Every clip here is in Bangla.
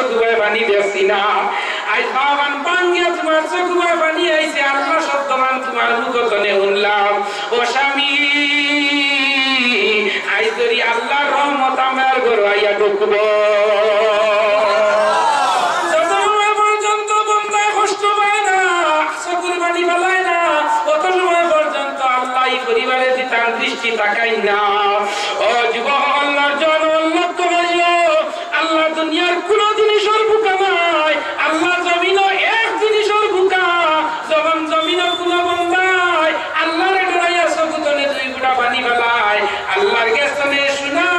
চকুবায় পানি দেখছি না আজ বাগান ভাঙ্গিয়া তোমার চকুবায় পানি আইছে আল্লাহ শব্দমান তোমার মুখতনে শুনলাম ও স্বামী আজ যদি আল্লাহর রহমত আমার ঘর আইয়া ঢুকব যতসময় পর্যন্ত বন্দায় কষ্ট পায় না চকুর পানি ফেলায় না অত সময় পর্যন্ত আল্লাহ এই পরিবারের তার দৃষ্টি তাকাই না ও যুবক আল্লাহর জন লক্ষ্য করিও আল্লাহ দুনিয়ার কোন জিনিসের ভুকা নাই আল্লাহ জমিনও এক জিনিসের ভুকা যখন জমিনও কোন বন্দায় আল্লাহর ডরাইয়া চকুতনে দুই ফুটা পানি ফেলায় আল্লাহর কাছে শোনা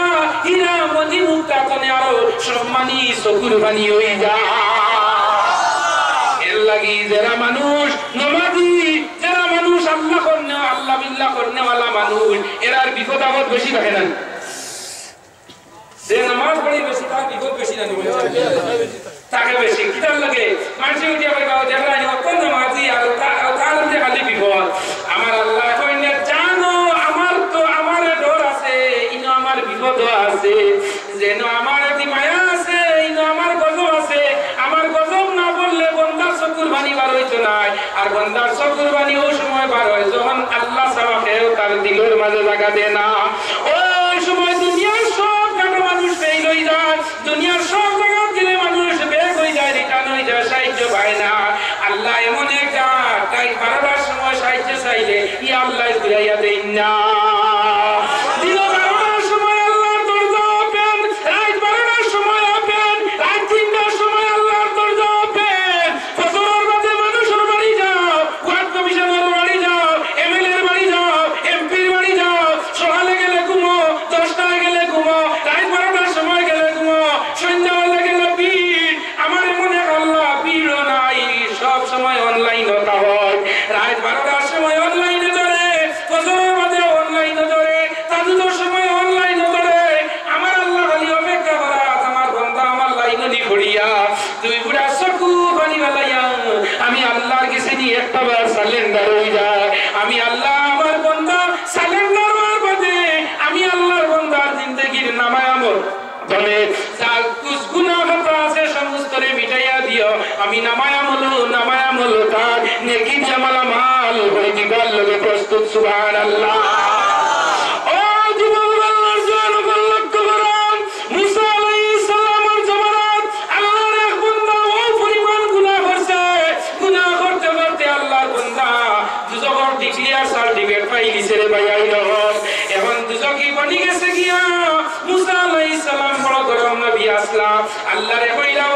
হীরা মণি মুক্তা তনে আরো সম্মানী চকুর পানি হয়ে যায় এর লাগি যারা মানুষ নমাজি যারা মানুষ আল্লাহ করনে আল্লাহ বিল্লাহ করনে ওয়ালা মানুষ এরার বিপদ আপদ বেশি থাকে না যে নামাজ পড়ি বেশি তার বিপদ বেশি না তাকে বেশি কিতার লাগে মানুষ উঠিয়া কইবা যারা অত্যন্ত নামাজি আর তার মধ্যে খালি বিপদ আমার আল্লাহ কইনে জানো আমার ডর আছে ইনো আমার বিপদ আছে যেন আমার এতি মায়া আছে ইনো আমার গজব আছে আমার গজব না বললে বন্দার চকুর পানি বার হইতো না আর বন্দার চকুর পানি ওই সময় বার হয় যখন আল্লাহ ছাড়া কেউ তার দিলের মাঝে জায়গা দেয় না ওই সময় দুনিয়ার সব কাটা মানুষ ফেল হয়ে যায় দুনিয়ার সব জায়গা গেলে মানুষ বেগ হয়ে যায় রিটার্ন হয়ে যায় সাহায্য পায় না আল্লাহ এমন একটা তাই 12টার সময় সাহায্য চাইলে ই আল্লাহ ঘুরাইয়া দেন না আমি আল্লাহর কাছে নিয়ে একবার সালেন্ডার হয়ে যায় আমি আল্লাহ আমার বান্দা সালেন্ডার হওয়ার পথে আমি আল্লাহর বান্দার জিন্দেগির নামায় আমল বলে যা কুছ গুনাহ হতো আছে সমস্তরে মিটাইয়া দিও আমি নামায় আমল তার নেকি জামাল মাল হয়ে দিবার লগে প্রস্তুত সুবহানাল্লাহ এখন দুজকি বনি গেছে গিয়া মুসা আলাইহিস সালাম বড় গরম নবী আসলাম আল্লাহরে কইলা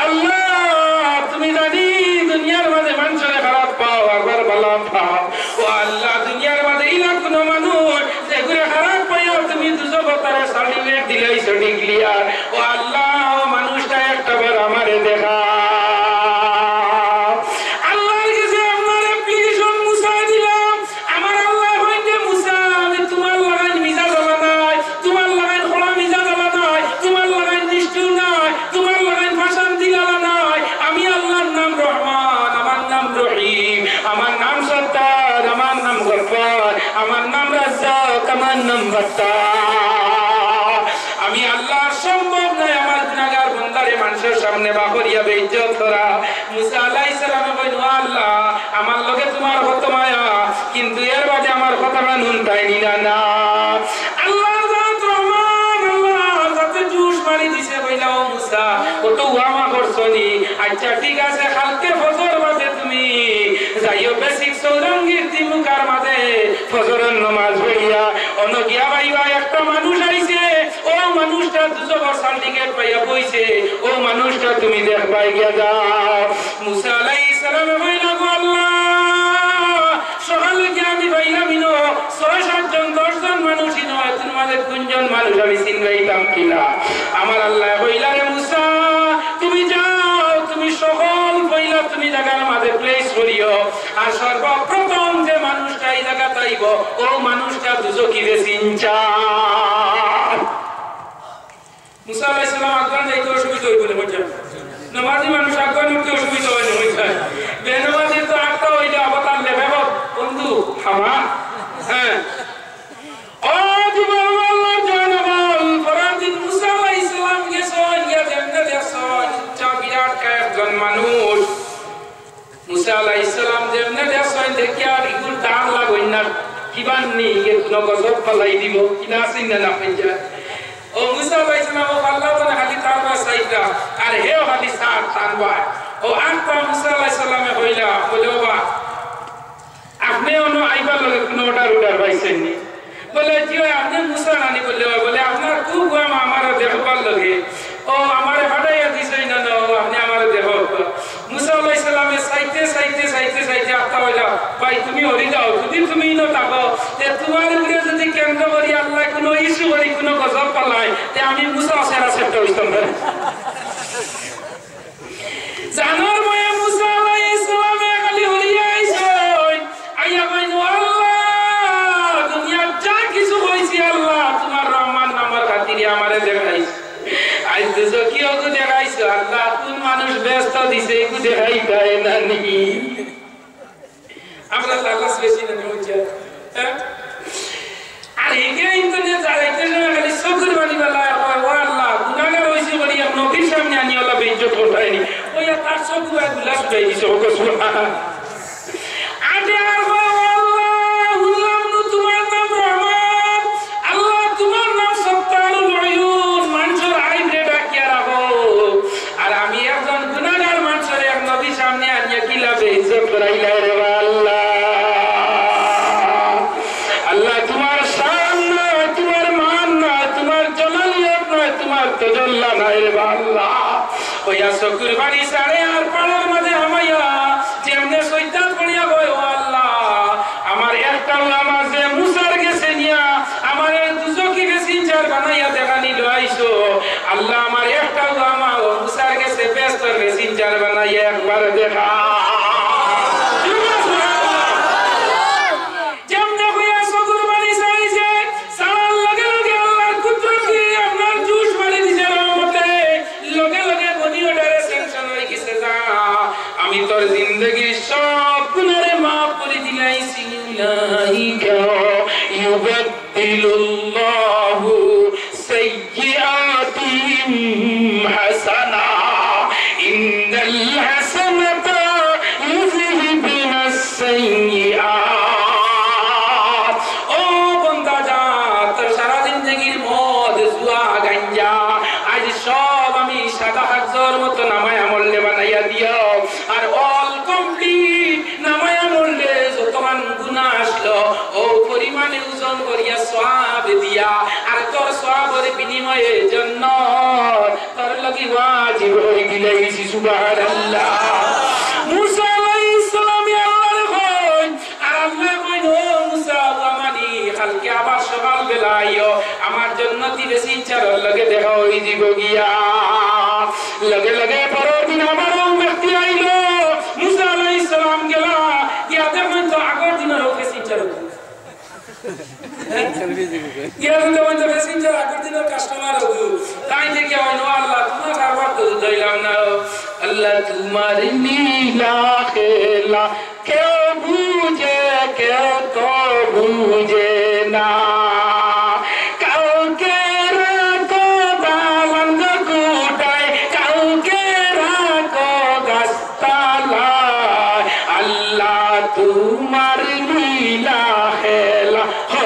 আল্লাহ তুমি জানি দুনিয়ার মাঝে মানুষের খারাপ পাও আবার ভালো পাও ও আল্লাহ দুনিয়ার মাঝে ইলা কোন মানুষ যে করে খারাপ পাইও তুমি দুজক তারা সার্টিফিকেট দিলাইছো ডিক্লিয়ার ও আল্লাহ মানুষটা একটাবার আমারে দেখা আমার নাম রাজ্জাক আমার নাম আমি আল্লাহ সম্ভব নয় আমার গুনাহগার বান্দারে মানুষের সামনে বাকরিয়া বেইজ্জত করা মুসা আলাইহিস সালাম কইল আল্লাহ আমার লগে তোমার কত মায়া কিন্তু এর বাদে আমার কথা মানুন তাইনি না আল্লাহ জাত রহমান আল্লাহ যাতে জুস মারি দিছে কইলা ও মুসা কত ওয়ামা করছনি আচ্ছা ঠিক আছে কালকে ফজর বাদে তুমি যাইও বেসিক সৌরঙ্গীর তিমুকার মাঝে ফজরের নামাজ পড়িয়া অনগিয়া ভাইবা একটা মানুষ আইছে ও মানুষটা দুজোর সার্টিফিকেট পাইয়া বইছে ও মানুষটা তুমি দেখবাই গিয়া যাও মুসা আলাইহিস সালাম কইলা গো আল্লাহ সকালে কি আমি ভাইলাম ইনো 6-7 জন 10 জন মানুষ ইনো এত মাঝে কোনজন মানুষ আমি চিনবাইতাম কিনা আমার আল্লাহ কইলা রে মুসা তুমি যাও তুমি সকল পয়লা তুমি জায়গার মাঝে প্লেস করিও আর সর্বপ্রথম যে মানুষটা এই জায়গা তাইব ও মানুষটা দুজকিরে চিনচা মুসা আলাইহিস সালাম আগুন যাইতে অসুবিধা হইব না বুঝছেন নামাজি মানুষ আগুন উঠতে অসুবিধা হয় না বুঝছেন বেনামাজি তো আটটা হইলে অবতার নেবে বন্ধু হামা হ্যাঁ ও জীবন আল্লাহ জানাল ফরাদিন মুসা আলাইহিস মানুষ মুসা আলাইহিস সালাম যেমনে দেশই দেখিয়া ইগুল দান লাগই না কিবান নি কে কোন গজব ফলাই দিব কিনা সিনা না পঞ্জা ও মুসা আলাইহিস সালাম ও আল্লাহ তাআলা খালি তারবা সাইদা আর হেও খালি সাত তানবা ও আনতা মুসা আলাইহিস সালামে কইলা বলেবা আপনি অন্য আইবার লগে কোন অর্ডার পাইছেন নি বলে জি আপনি মুসা নানি বলে আপনার খুব আমার দেখবার লগে ও আমারে ফাটাইয়া দিছেই না আপনি আমারে দেখো মুসা আলাইহিস সালামে সাইতে আত্মা হইলা ভাই তুমি হরি যাও যদি তুমি ন থাকো তে তোমার উপরে যদি কেন্দ্র করি আল্লাহ কোন ইস্যু করি কোন গজব পালাই তে আমি মুসা সেরা সেটা হইতাম না জানার ময়ে মুসা আলাইহিস সালামে খালি হরিয়া আইছে আইয়া কইনো আল্লাহ দুনিয়া যা কিছু হইছে আল্লাহ তোমার রহমান নামের খাতিরে আমারে দেখাইছে আজ তো কি ওকে দেখাইছো আল্লাহ কোন মানুষ ব্যস্ত দিছে একটু দেখাই দেয় না নি আমরা আল্লাহ বেশি না হচ্ছে আর একে ইন্টারনেট চালাইতে খালি সবুর বানি বলা ও আল্লাহ গুনাহগার হইছে বলি নবীর সামনে আনি আল্লাহ বেইজ্জত করতাইনি ওই তার সব গুলা শুনাই দিছে ওকে সুবহান আরে আল্লাহ হুল্লাম তোমার নাম রহমান আল্লাহ তোমার নাম সত্তারুল উয়ুন মানুষের আইবে ডাকিয়া রাখো আর আমি একজন গুনাহগার মানুষের এক নবীর সামনে আনিয়া কিলা বেইজ্জত করাইলা রে আল্লাহ আল্লাহ তোমার শান না তোমার মান না তোমার জালালিয়ত না তোমার তাজাল্লা নাই রে আল্লাহ ওয়া শুকর বাড়ি সারে আর পাড়ার মাঝে আমাইয়া যেমনে শয়তান করিয়া কয় ও আল্লাহ আমার একটা আমার যে মুসার গেছে নিয়া আমার দুজকি গেছে চার বানাইয়া দেখানি লইছো আল্লাহ আমার একটা আমার মুসার গেছে বেস্তর গেছে চার বানাইয়া একবার দেখা যেমনে কইয়া শুকর বাড়ি সাইছে সালাম লগে লগে আল্লাহর কুদরত কি আপনার জুস বাড়ি দিছে রহমতে লগে লগে বডি অর্ডারে সেকশন হই গেছে যা আমি তোর জিন্দেগি সব গুনাহে maaf করে দিলাইছি লাইকা ইউবাদদিলুল্লাহু সাইয়্যাতিহিম হাসানা ইন্নাল হাসানাতা ইউযহিবুনাস সাইয়্যাত ও বান্দা যা তোর সারা জিন্দেগির মদ জুয়া গাঞ্জা আজ সব আমি সাদা হাজর মতো নামায়া আমলে বানাইয়া দিও আর অল কমপ্লিট নামায়া আমলে যতমান গুনাহ আসলো ও পরিমাণে ওজন করিয়া সওয়াব দিয়া আর তোর সওয়াবের বিনিময়ে জান্নাত তোর লাগি ওয়াজিব হয়ে গিলাইছি সুবহানাল্লাহ মুসা আলাইহিস সালাম আল্লাহর কই আর আল্লাহ কইন ও মুসা আমানি কালকে আবার সকাল বেলা আইও আমার জান্নাতি বেসিচার লগে দেখা হই দিব গিয়া লগে লগে পরের দিন আবার ব্যক্তি আইলো মুসা আলাইহিস সালাম গেলা ইয়া দেখেন তো আগের দিনের বেসিচার ইয়া দেখেন তো বেসিচার আগের দিনের কাস্টমার হলো তাই দেখে হইলো আল্লাহ তোমার কারবার তো দিলাম না আল্লাহ তোমার লীলা খেলা কেউ বুঝে কেউ তো বুঝে না কাউকে রাখো বালন্দ কুটায় কাউকে রাখো গাছতলায় আল্লাহ তোমার লীলা খেলা হো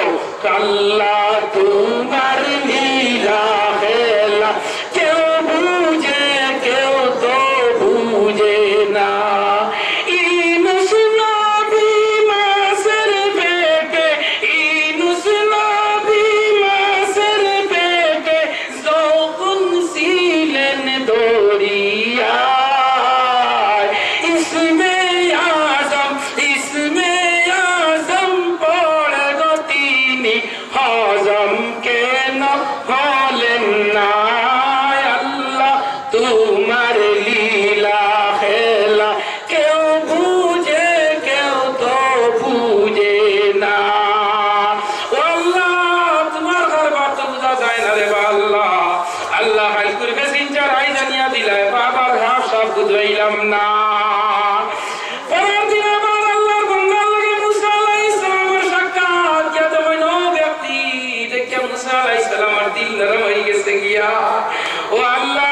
আল্লাহ তোমার লীলা খেলা কেউ বুঝে কেউ তো বুঝে না ইনুস নবী মাসের পেটে ইনুস নবী মাসের পেটে যখন ছিলেন দরিয়ায় ইসমে আজম পড়ে গো তিনি হজম কেন হলেন না আল্লাহ তোমার লীলা খেলা কেউ বুঝে কেউ তো বুঝে না আল্লাহ তোমার কারবার তো বুঝা যায় না রে আল্লাহ আল্লাহ হাল করবে সিনচার আই জানিয়া দিলাই বাবার হাফ সব বুঝাইলাম না পরের দিন আবার আল্লাহর বান্দার লাগে মুসা আলাইহিস সালামের সাক্ষাৎ কিয়া তো হইল ব্যক্তি দেখে মুসা আলাইহিস সালামের দিল নরম হয়ে গেছে গিয়া ও আল্লাহ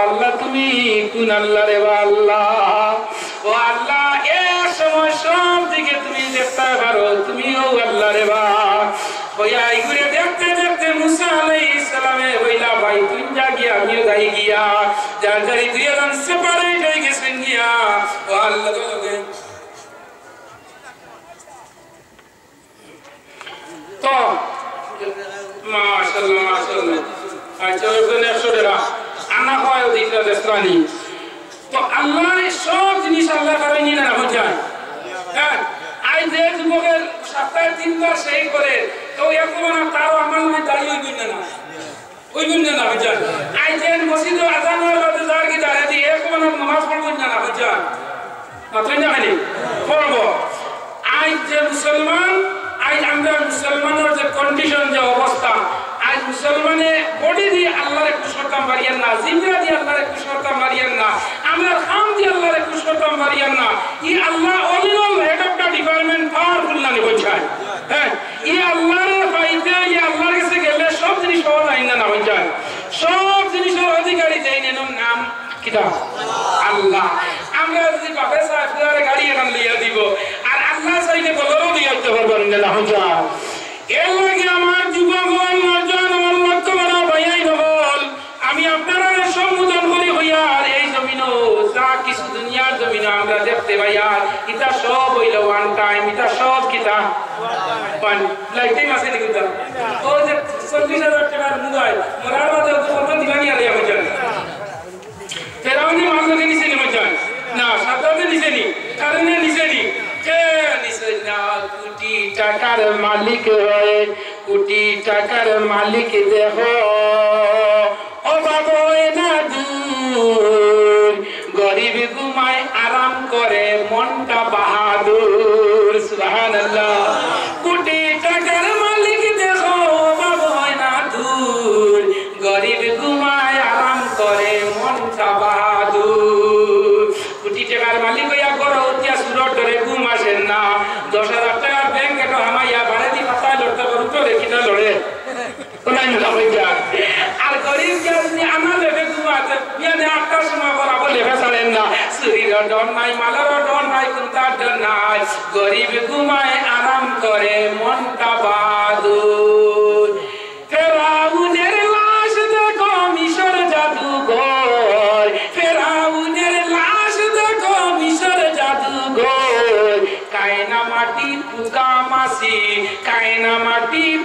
আল্লাহ তুমি গুণ আল্লাহ রে আল্লাহ ও আল্লাহ এক সময় সব দিকে তুমি দেখতে পারো তুমিও আল্লাহ রে হইয়া ঘুরে দেখতে দেখতে মুসা আলাইহিস সালামে হইলা ভাই তুই যা গিয়া আমিও যাই গিয়া যার যাই দুইজন সেপারেট হয়ে গেছেন গিয়া ও আল্লাহ তো মাশাআল্লাহ মাশাআল্লাহ আচ্ছা ওখানে 100 টাকা আনা হয় ওদিকে দেশরানি তো আল্লাহ সব জিনিস আল্লাহ করে নিয়ে না হয়ে যায় হ্যাঁ আই যে যুবকের সপ্তাহে 3 বার সেই করে তো এরকম না তাও আমার নামে দাঁড়িয়ে ওই না হয়ে যায় আই যে মসজিদে আযান হওয়ার পরে যার কি দাঁড়িয়ে দিয়ে এরকম না নামাজ পড়বেন না হয়ে যায় না তুই জানি পড়বো আই যে মুসলমান আই আমরা মুসলমানের যে কন্ডিশন যে অবস্থা আজ মুসলমানে বডি দিয়ে আল্লাহর কুশলতা মারিয়ান না জিমরা দিয়ে আল্লাহর কুশলতা মারিয়ান না আমরা খাম দিয়ে আল্লাহর কুশলতা মারিয়ান না ই আল্লাহ all head of the department powerful না বোঝায় হ্যাঁ ই আল্লাহর পাইতে ই আল্লাহর কাছে গেলে সব জিনিস পাওয়া যায় না বোঝায় সব জিনিসের অধিকারী যেই নাম কিটা আল্লাহ আমরা যদি বাপে সাহেবের গাড়ি এখন লিয়া দিব আর আল্লাহ চাইলে বলেও দিয়ে দিতে পারবেন না বোঝায় এর লাগে আমার যুবকগণ নজন আমার লক্ষ্য করা ভাইয়াই বল আমি আপনারা সম্বোধন করি হইয়া এই জমিনও যা কিছু দুনিয়ার জমিনে আমরা দেখতে ভাইয়া এটা সব হইল ওয়ান টাইম এটা সব কিতা ওয়ান লাইফটাইম আছে নাকি এটা ও যে 40,000 টাকার মোবাইল মরার বাদে কত দিবানি আর হয়ে যায় ফেরাউনি মালকে নিচে নেমে যায় না সাদাতে নিচে নি কারণে নিচে নি কে নিচে না কোটি টাকার মালিক হয়ে কোটি টাকার মালিক দেখো অভাব হয় না দূর গরিব ঘুমায় আরাম করে মনটা বাহাদুর সুবহানাল্লাহ কোটি টাকার মালিক দেখো অভাব হয় না দূর গরিব ঘুমায় আরাম করে মনটা বাহাদুর কোটি টাকার মালিক হইয়া গড় উঠিয়া সুরট ধরে ঘুম আসেন না 10,000 টাকার ব্যাংক এটা হামাইয়া বাড়ে দি পাতায় লড়তে পারো তো রেখিটা লড়ে আর গরিব আপনি আমার লেখে ঘুমাতে বিয়ানে 8টার সময় বরাবর লেখা ছাড়েন না শরীরের ডর নাই মালেরও ডর নাই কোনটার ডর নাই গরিব ঘুমায় আরাম করে মনটা বাহাদুর ফেরাউনের লাশ দেখো মিশর জাদুঘর ফেরাউনের লাশ দেখো মিশর জাদুঘর কায়না মাটি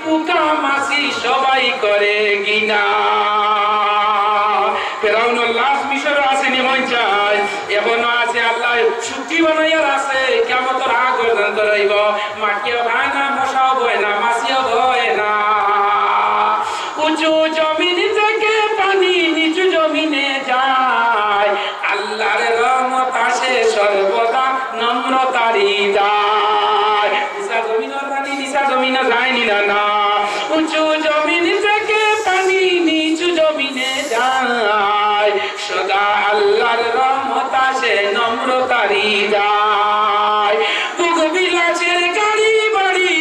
পুকা মাসি সবাই করে গিনা ফেরাউনের লাশ মিশর আছে নি মন চায় এখনো আছে আল্লাহ শুক্তি বানাইয়ার আছে কিয়ামতের আগ পর্যন্ত রইব মাটিও ভায় না মশাও বয় না মাছিও ভয় না উঁচু জমিন থেকে পানি নিচু জমিনে যায় আল্লাহর রহমত আসে সর্বদা নম্রতারি যায় নিচা জমিনের পানি নিচা জমিনে যায়নি না উঁচু জমিন থেকে পানি নিচু জমিনে যায় সদা আল্লাহর রহমত আসে নম্রতারি যায় বুক বিলাসের গাড়ি বাড়ি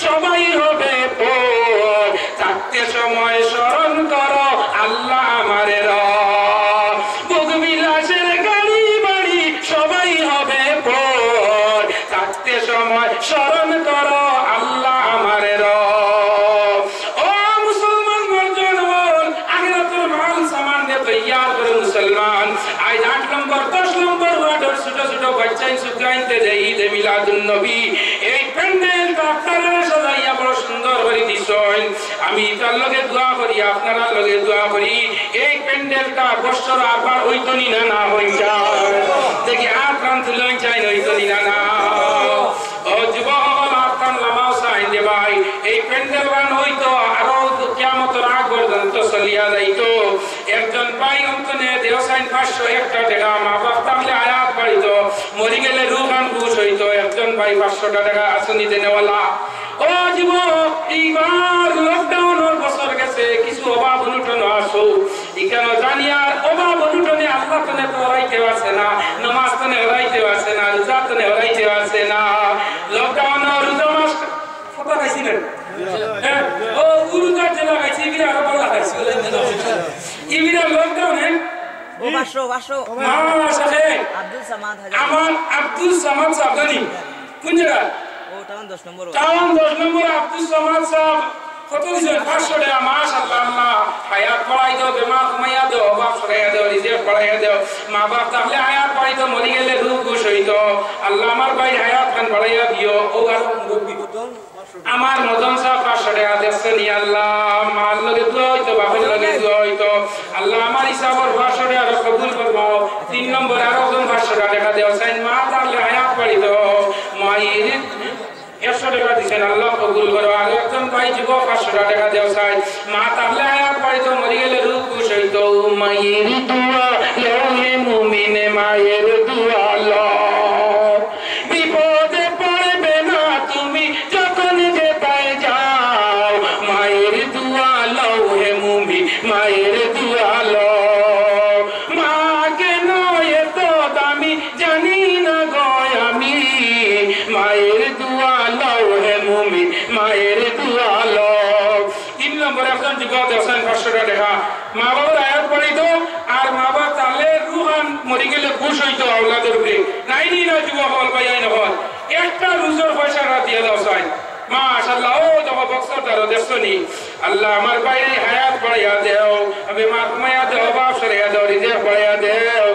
সবাই হবে পর থাকতে সময় স্মরণ করো আল্লাহ আমারে বুক বিলাসের গাড়ি বাড়ি সবাই হবে পর থাকতে সময় স্মরণ করো আল্লাহ আমারে ও মুসলমান মর্জন বল আখিরাতের মাল সামান দিয়ে তৈয়ার করে মুসলমান আজ 8 নম্বর 10 নম্বর ওয়ার্ডের ছোট ছোট বাচ্চাই সুগাইতে দেই ঈদে মিলাদুন নবী এই প্যান্ডেলটা আপনারা সাজাইয়া বড় সুন্দর করে দিছেন আমি তার লগে দোয়া করি আপনারা লগে দোয়া করি এই প্যান্ডেলটা বছর আবার হইতনি না হইতা দেখি আপনার তুলন চাই হইতনি না ও যুবক আপনার লামাও চাই দে ভাই এই প্যান্ডেল গান হইতো আরো কিয়ামতের আগ পর্যন্ত চলিয়া যাইতো একজন ভাই অন্তনে দেওসাইন 501 টাকা মা বাপ তাহলে আয়াত বাড়িতো মরি গেলে রুহান ঘুষ হইতো একজন ভাই 500 টাকা আসনি দেনেওয়ালা ও যুবক এইবার লকডাউনের বছর গেছে কিছু অভাব অনুটন আসো এখানে জানি আর অভাব অনুটনে আল্লাহ তনে হরাইতে পারছে না নামাজ তনে হরাইতে পারছে না রোজা তনে হরাইতে পারছে না লকডাউনের রোজা মাস কত খাইছিলেন ও গুরুদার জেলা খাইছি বিরা আরো ভালো খাইছি ইবিরা লকডাউন আমার আব্দুল সামাদ সাবধানি কোন জায়গা টাউন 10 নম্বর আব্দুল সামাদ সাহেব কত দিছে 500 টাকা মাশাআল্লাহ আল্লাহ হায়াত বাড়াই দাও বেমার কমাইয়া দাও বাপ সরাইয়া দাও রিজিক বাড়াইয়া দাও মা বাপ তাহলে হায়াত বাড়াই দাও মরি গেলে রূপ খুশ হইত আল্লাহ আমার ভাই হায়াত খান বাড়াইয়া দিও ও আর মুরব্বি আমার মদন সাহেব 500 টাকা দেন আল্লাহ মার লগে দোয়া হইতো বাপের লগে দোয়া হইতো আল্লাহ আমার হিসাবর 500 টাকা কবুল করবো 3 নম্বর আর একজন 500 টাকা দেও সাইন মা তাহলে হায়াত বাড়াই দাও মায়ের 100 টাকা দিছেন আল্লাহ কবুল করো আর একজন ভাই যুবক 500 টাকা দেও চাই মা তাহলে হায়াত বাড়িতো মরি গেলে রূপ খুশ হইতো মায়ের দোয়া লও হে মুমিন মায়ের দোয়া লও বিপদে পড়বে না তুমি যখন যেতায় যাও মায়ের দোয়া লও হে মুমিন মায়ের দোয়া লও মা কেন এত দামি জানি না গো আমি মায়ের দোয়া লও হে মুমিন মায়ের দোয়া লও 3 নম্বর একজন যুবক দেন 500 টাকা মা বাবার আয়াত পড়িতো আর মা বাবা তাহলে রুহান মরি গেলে খুশ হইতো আওলাদের উপরে নাইনি না যুবক হল ভাই আইন হল একটা রুজুর পয়সা রাতিয়া দাও চাই মাশাআল্লাহ ও যুবক বক্সর দারো দেখছনি আল্লাহ আমার বাইরে হায়াত বাড়াইয়া দেও আবে মা কমাইয়া দেও বাপ সরাইয়া দাও রিজিক বাড়াইয়া দেও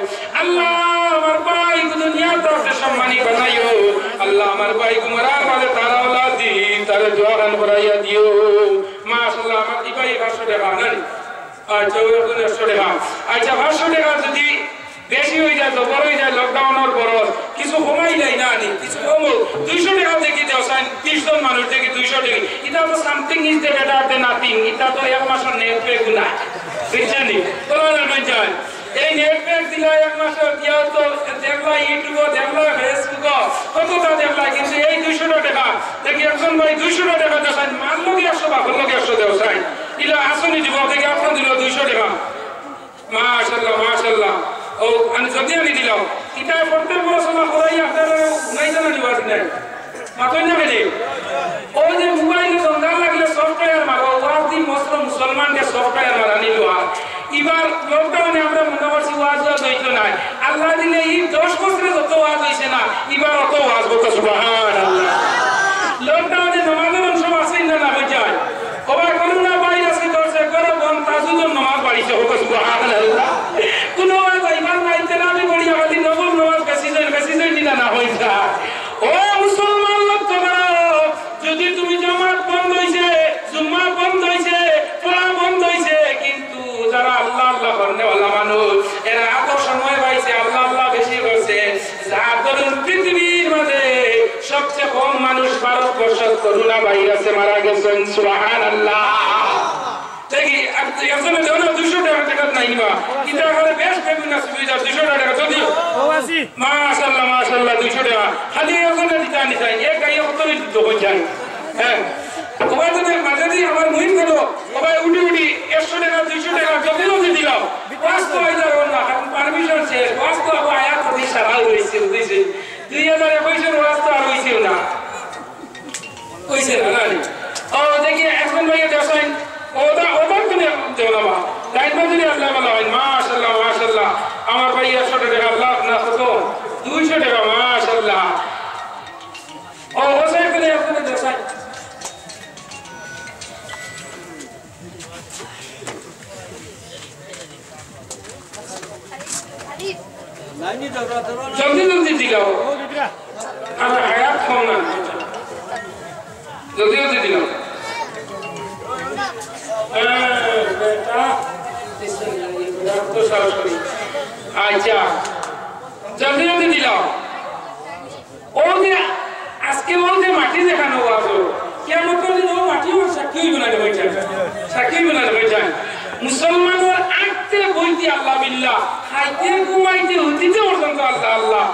আল্লাহ আমার ভাই দুনিয়া তো সম্মানী বানাইও আল্লাহ আমার ভাই কুমারার মাঝে তারা আওলাদ দি তার জওয়ান বাড়াইয়া দিও মাশাআল্লাহ আমার দি ভাই 500 টাকা নানি আচ্ছা ওই 100 টাকা আচ্ছা 500 টাকা যদি বেশি হয়ে যায় তো বড় হয়ে যায় লকডাউনের পর কিছু কমাই যায় না আনি কিছু কম 200 টাকা দেখি দেও সাইন 30 জন মানুষ দেখি 200 টাকা এটা তো something is the better than nothing এটা তো এক মাসের নেট প্যাক না বুঝছেন তোমরা বুঝছেন এই নেট প্যাক দিলা এক মাসের দিয়া তো দেখলা ইউটিউব দেখলা ফেসবুক কতটা দেখলা কিন্তু এই 200 টাকা দেখি একজন ভাই 200 টাকা দেন সাইন মান লোক 100 বাপ লোক 100 দেও সাইন ইলা আসনি দিব দেখি আপনার দিল 200 টাকা মাশাআল্লাহ মাশাআল্লাহ ও আমি যদি আমি দিলাম এটা করতে পড়াশোনা করাই আপনারা নাই জানা দিবা নাই মাতই না গেলে ওই যে মোবাইলে দঙ্গা লাগলে সফটওয়্যার মারো ওয়াজি মুসলমানদের সফটওয়্যার মারা নিলো এবার লকডাউনে আমরা মনে করছি ওয়াজ হইতো না আল্লাহ দিলে এই 10 বছরে যত ওয়াজ হইছে না এবার অত ওয়াজ হতো সুবহানাল্লাহ লকডাউনে নামাজের অংশ আছে না না বুঝায় কবার করোনা ভাইরাস ধরছে করো বন তাজুদুর নামাজ বাড়িছে হতো সুবহানাল্লাহ কোন ওয়াজ ইমান নাই তেলামি বড়িয়া বলি নবম নামাজ বেশি দিনা না হইতা ও মুসলমান লোক তোমরা যদি তুমি জামাত বন্ধ হইছে জুম্মা বন্ধ হইছে পড়া বন্ধ হইছে কিন্তু যারা আল্লাহ আল্লাহ করনেওয়ালা মানুষ এরা এত সময় পাইছে আল্লাহ আল্লাহ বেশি করছে যার দরুন পৃথিবীর মাঝে সবচেয়ে কম মানুষ ভারতবর্ষ করোনা ভাইরাসে মারা গেছেন সুবহানাল্লাহ দেখি একজনে দেও না 200 টাকা নাই নিবা এটা করে বেশ বেগুনা সুবিধা 200 টাকা যদিও মাশাআল্লাহ মাশাআল্লাহ 200 টাকা খালি একজনে দিতা নি চাই এক গায়ে কত দিত হই যায় হ্যাঁ ওবাই তো মাঝে দিয়ে আমার মুহিম গেল ওবাই উডি 100 টাকা 200 টাকা যদিও দিলাম ওয়াস্ত হই যায় না পারমিশন শেষ ওয়াস্ত আয়াত দি সারা হইছে বুঝিছে 2021 ওয়াস্ত আর হইছে না কইছে না ও দেখি এখন ভাই দেখাই ওটা কোনে দেওয়া লাইন মজুরি আল্লাহ বলা হয় মাশাআল্লাহ মাশাআল্লাহ আমার ভাই 100 টাকা আল্লাহ না কত 200 টাকা মাশাআল্লাহ ও ওসে কোনে আপনি দেখাই লাইনি দৌড়া জলদি দিলাও আমরা হায়াত কম না জলদি দিলাও বেটা তো সরাসরি আচ্ছা জলদি দিলাও ও যে আজকে ও যে মাটি দেখানো আছে কেমন করে ও মাটি ও সাক্ষী বানাতে হইছে সাক্ষী বানাতে হইছে মুসলমানের আঁকতে বইতে আল্লাহ বিল্লাহ খাইতে ঘুমাইতে হইতে পর্যন্ত আল্লাহ আল্লাহ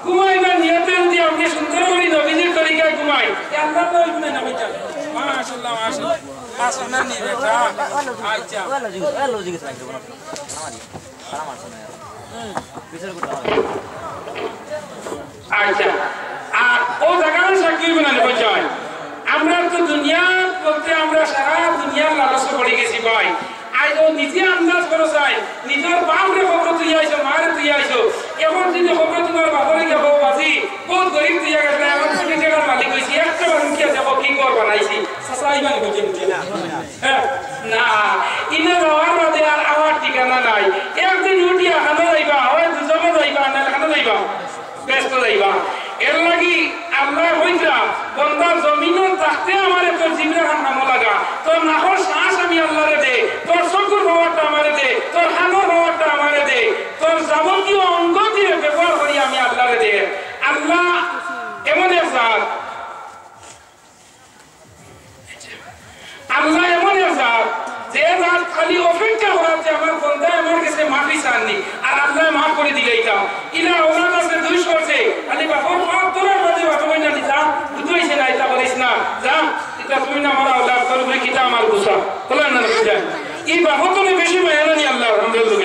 ঘুমাইবার নিয়তে যদি আপনি সুন্দর করে নবীজির তরিকায় ঘুমাই আল্লাহ তো ইবনে নবী চান মাশাআল্লাহ মাশাআল্লাহ মাশাআল্লাহ নি বেটা আচ্ছা ওয়ালা জিজ্ঞেস রাখতে বলো আমাদি সারা মারছ না বিচার করতে হবে আচ্ছা আর ও জায়গায় সাক্ষী বানাতে হইছে আমরা তো দুনিয়া বলতে আমরা সারা দুনিয়ার লালসে পড়ে গেছি ভাই আইজো নিজে আন্দাজ করো চাই নিজের বাপরে খবর তুই আইছো মারে তুই আইছো এখন যদি খবর তোমার বাপরে গিয়ে বউ বাজি বহুত গরিব তুই গেছে এমন কোটি টাকার মালিক হয়েছি একটা মানুষ কি আছে কি কর বানাইছি সাসাই মানে বুঝে না ইনে যাওয়ার বাদে আর আমার ঠিকানা নাই একদিন উঠিয়া খানা যাইবা হয় দুজনে যাইবা না খানা যাইবা ব্যস্ত যাইবা এর লাগি আল্লাহ হইতা বন্দার জমিনও থাকতে আমার তোর জিবরা খান নাম লাগা তোর নাহর শ্বাস আমি আল্লাহরে দে তোর চকুর পাওয়ারটা আমারে দে তোর হানোর পাওয়ারটা আমারে দে তোর যাবতীয় অঙ্গ দিয়ে ব্যবহার করি আমি আল্লাহরে দে আল্লাহ এমন এক জাত আল্লাহ এমন এক জাত যে জাত খালি অপেক্ষা করার যে আমার বন্ধা আমার কাছে মাফি চাননি আর আল্লাহ মাফ করে দিলে এটা ইলা ওনার কাছে দুই করছে খালি বাবা মাফ তোরার বাদে বাবা না যা বুঝাইছে না এটা বলিস না যা এটা তুমি না মারা আল্লাহ তোর উপরে কিতা আমার গুসা বলেন না বুঝা এই বাবা তুমি বেশি মায়া নি আল্লাহ আলহামদুলিল্লাহ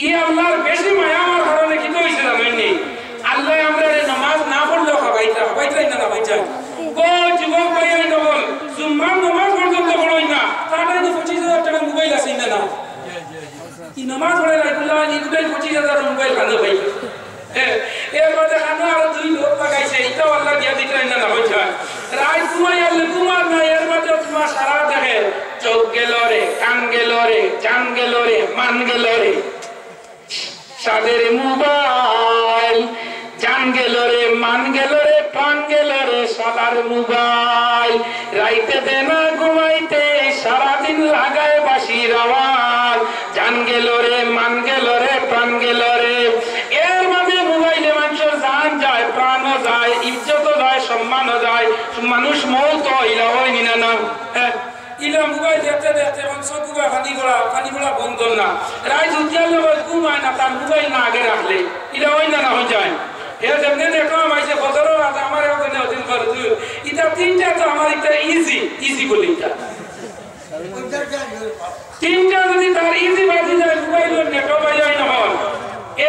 এই আল্লাহর বেশি মায়া আমার কারণে কি হইছে জানেন নি আল্লাহ আমরা নামাজ না পড়লেও খাবাইতা না ভাইজা কোন যুবক ভাই আই নবল জুম্মার নামাজ পর্যন্ত পড়ই না তাহলে তো 25000 টাকা মোবাইল আছে না কি নামাজ পড়ে রাখলা ইদুলাই 25000 মোবাইল খানো ভাই এর মধ্যে খানো আর দুই লোক লাগাইছে এটা আল্লাহ দিয়া দিতেন না ভাইজা রাত ঘুমাই আল্লাহ ঘুমার না এর মধ্যে তোমার সারা দেখে চোখ গেল রে কান গেল রে জান গেল রে মান গেল রে সাদের মোবাইল জান গেল রে মান গেল রে প্রাণ গেল রে সাদার মোবাইল রাইতে দেনা ঘুমাইতে সারাদিন লাগায় বাঁশির আওয়াজ জান গেল রে মান গেল রে প্রাণ গেল রে এর মাঝে মোবাইলে মানুষের জান যায় প্রাণও যায় ইজ্জতও যায় সম্মানও যায় মানুষ মৌত ইলা হয় না না ইলা মোবাইল দেখতে দেখতে মানুষ কুবা পানি গোলা বন্ধ না রাইত উঠিয়ালে ঘুমায় না তার মোবাইল না আগে রাখলে ইলা হয় না হয়ে যায় এর যেমনি দেখলাম আইসে বছরও আছে আমার ওখানে অধীন করে এটা তিনটা তো আমার এটা ইজি বলি এটা তিনটা যদি তার ইজি বাজি যায় মোবাইলের নেটও বাজায় না হল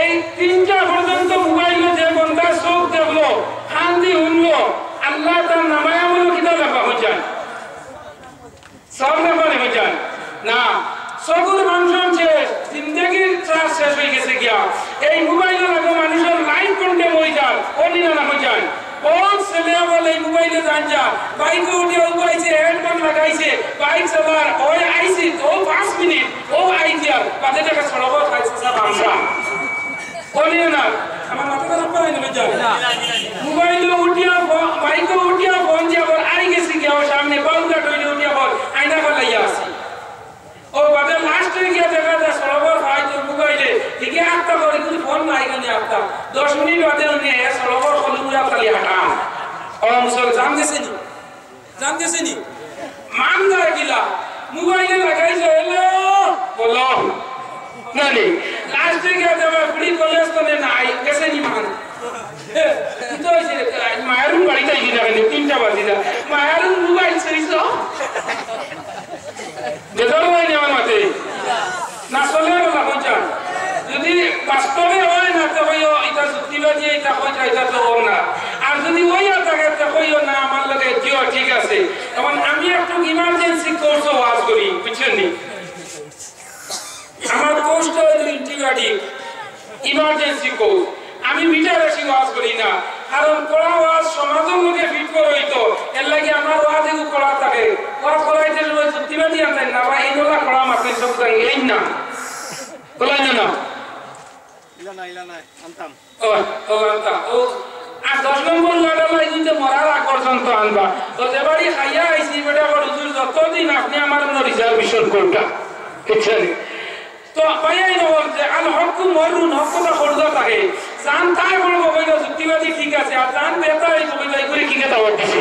এই তিনটা পর্যন্ত মোবাইলে যে বন্ধা চোখ দেখলো শান্তি শুনলো আল্লাহ তার নামায় আমল কিনা লেখা হয়ে যায় সব ব্যাপারে হয়ে যায় না চকুর মানুষের শেষ জিন্দগির চাষ শেষ হয়ে গেছে গিয়া এই মোবাইলের আগে মানুষের লাইফ কন্টেম হয়ে যায় অনিনা না হয়ে যায় কোন ছেলে বলে মোবাইলে যান যা বাইকে উঠে উপাইছে হেডফোন লাগাইছে বাইক চালার ওই আইসি ও 5 মিনিট ও আইডিয়া বাদে টাকা ছড়াবো খাইছে সব আমরা অনিনা না আমার মাথা খারাপ করে নেবে যায় মোবাইলে উঠিয়া বাইকে উঠিয়া ফোন দিয়া বল আই গেছি গিয়া সামনে বাউকা টইলে উঠিয়া বল আয়না লাইয়া আছে ও বাদে লাস্ট হয়ে গিয়া দেখা যায় সরবর ভাই তোর মোবাইলে ঠিকই আটটা করে কিন্তু ফোন নাই কেন আটটা 10 মিনিট বাদে উনি সরবর কলুরা খালি হাঁটাম ও মুসল জানতেছে নি মান না গিলা মোবাইলে লাগাইছে হ্যালো বলো না নি লাস্ট হয়ে গিয়া যাবে পুরি কলেজ তো নাই গেছে নি মান তো হইছে মায়েরুন বাড়িতে গিয়ে গেল 3টা বাজে না মায়েরুন মোবাইল ছেড়েছো বেদর হয় না আমার মাতে না চলে না হইছা যদি বাস্তবে হয় না তো হইও এটা যুক্তিবাদী এটা হইছা এটা তো হোক না আর যদি হইয়া থাকে তো হইও না আমার লগে জিও ঠিক আছে এখন আমি একটু ইমার্জেন্সি কোর্স ওয়াজ করি বুঝছেন নি আমার কোর্সটা হলো ইন্টিগ্রেটিভ ইমার্জেন্সি কোর্স আমি মিটার বেশি ওয়াজ করি না কারণ কোড়া ওয়াজ সমাজের লোকে ফিট করে হইতো এর লাগে আমার ওয়াজ এগু কোড়া থাকে ওয়াজ করাইতে যুক্তিবাদী আনতেন না বা এইগুলা কোড়া মারতেন সব এই না বলেন না ইলা না আনতাম ও আনতাম ও আর 10 নম্বর লড়াই কিন্তু মরার আগ পর্যন্ত আনবা তো যেবারই খাইয়া আইছি বেটা বড় হুজুর যতদিন আপনি আমার রিজার্ভেশন করটা বুঝছেন তো পাইয়াই নবল যে আল হকু মরুন হকটা করদা থাকে জান তাই বলবো কইলো যুক্তিবাদী ঠিক আছে আর জান বেতা এই কইলো এই করে কি কথা বলতেছে